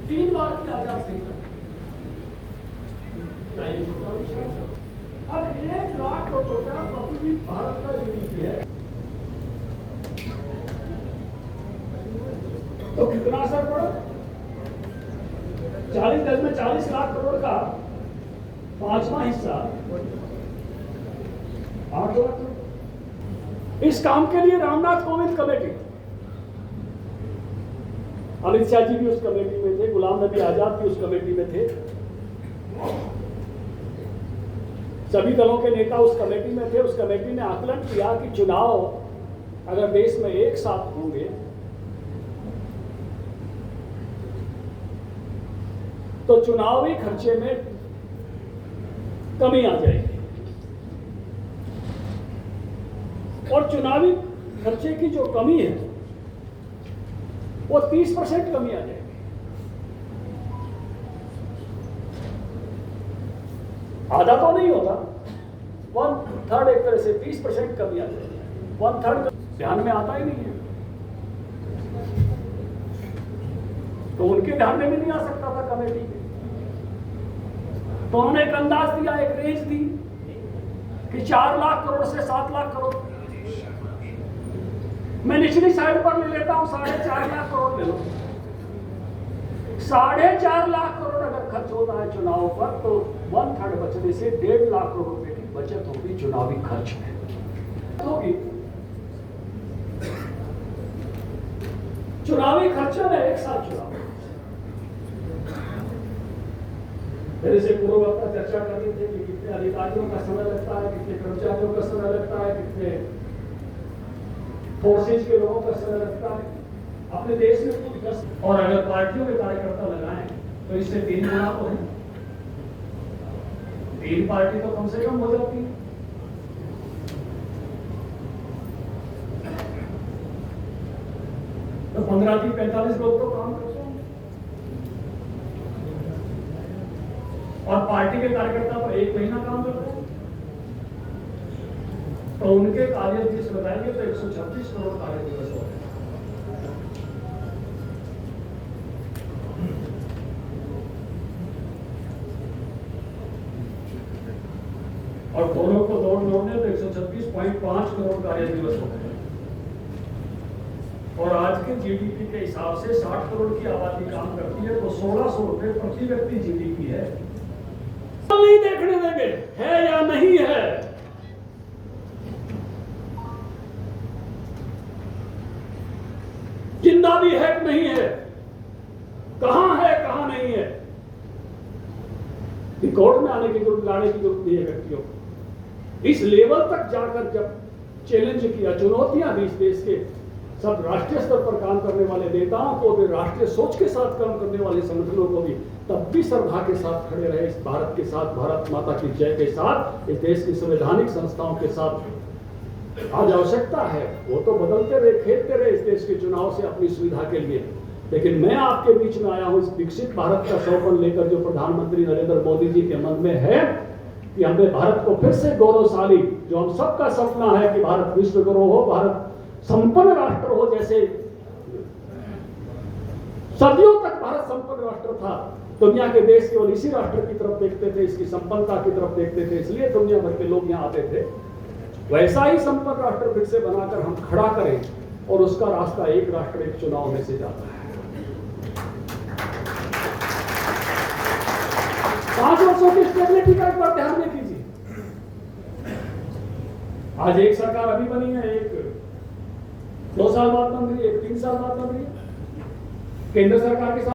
3 बार की आजाद संहिता। अब 1 लाख करोड़ का प्रति भारत का जीडीपी है, तो कितना असर पड़ा? 40 में 40 लाख करोड़ का 5वां हिस्सा 8 लाख करोड़। इस काम के लिए रामनाथ कोविंद कमेटी, अमित शाह जी भी उस कमेटी में थे, गुलाम नबी आजाद भी उस कमेटी में थे, सभी दलों के नेता उस कमेटी में थे। उस कमेटी ने आकलन किया कि चुनाव अगर देश में एक साथ होंगे तो चुनावी खर्चे में कमी आ जाएगी, और चुनावी खर्चे की जो कमी है वो 30% कमी आ जाएगी। आधा तो नहीं होगा, 1/3 एक तरह से 30% कमी आ जाएगी। 1/3 ध्यान में आता ही नहीं है, तो उनके ध्यान में भी नहीं आ सकता था कमेटी के, तो उन्होंने एक अंदाज दिया, एक रेंज दी कि 4 लाख करोड़ से 7 लाख करोड़। मैं निचली साइड पर ले लेता हूं, 4.5 लाख करोड़ ले लो। 4.5 लाख करोड़ अगर खर्च होता है चुनाव पर, तो 1/3 बचने से 1.5 लाख करोड़ रुपए की बचत होगी चुनावी खर्च में होगी। चुनावी खर्चे में एक साथ चुनाव, मेरे से पूर्व वक्ता चर्चा कर रहे थे कि कितने अधिकारियों का समय लगता है, कितने कर्मचारियों का समय लगता है, कितने फोर्सेज के लोगों का समय लगता है अपने देश में कुछ 10, और अगर पार्टियों के कार्यकर्ता लगाएं तो इससे 3 गुना तो है, 3 पार्टी तो कम से कम हो जाती है। तो 15 की 45 लोग तो काम करते हैं, और पार्टी के कार्यकर्ता तो 1 महीना काम करते हैं, तो उनके कार्य दिवस बताएंगे तो 136 करोड़ कार्य दिवस हो गए। और दोनों को जोड़ने तो 136.5 करोड़ कार्य दिवस हो गए। और आज के जीडीपी के हिसाब से 60 करोड़ की आबादी काम करती है, तो 1600 रुपए प्रति व्यक्ति जीडीपी है। नहीं देखने देंगे है या नहीं है, जिंदा भी है कि नहीं है, कहां है कहां नहीं है, रिकॉर्ड में आने की जरूरत, लाने की जरूरत नहीं है व्यक्तियों को। इस लेवल तक जाकर जब चैलेंज किया, चुनौतियां दी इस देश के सब राष्ट्रीय स्तर पर काम करने वाले नेताओं को भी, राष्ट्रीय सोच के साथ काम करने वाले संगठनों को भी, तब भी श्रद्धा के साथ खड़े रहे इस भारत के साथ, भारत माता की जय के साथ, इस देश की संवैधानिक संस्थाओं के साथ। आज आवश्यकता है, वो तो बदलते रहे, खेलते रहे इस देश के चुनाव से अपनी सुविधा के लिए, लेकिन मैं आपके बीच में आया हूं इस विकसित भारत का सपन लेकर, जो प्रधानमंत्री नरेंद्र मोदी जी के मन में है कि हमें भारत को फिर से गौरवशाली, जो हम सबका सपना है कि भारत विश्व गुरु हो, भारत संपन्न राष्ट्र हो, जैसे सदियों तक भारत संपन्न राष्ट्र था। दुनिया के देश केवल इसी राष्ट्र की तरफ देखते थे, इसकी संपन्नता की तरफ देखते थे, इसलिए दुनिया भर के लोग यहाँ आते थे। वैसा ही संपन्न राष्ट्र फिर से बनाकर हम खड़ा करें, और उसका रास्ता एक राष्ट्र एक चुनाव में से जाता है। 5 वर्षों की स्टेबिलिटी का एक बार ध्यान में कीजिए। आज एक सरकार अभी बनी है, एक 2 साल बाद बन रही है, एक 3 साल बाद बन रही है, केंद्र सरकार के साथ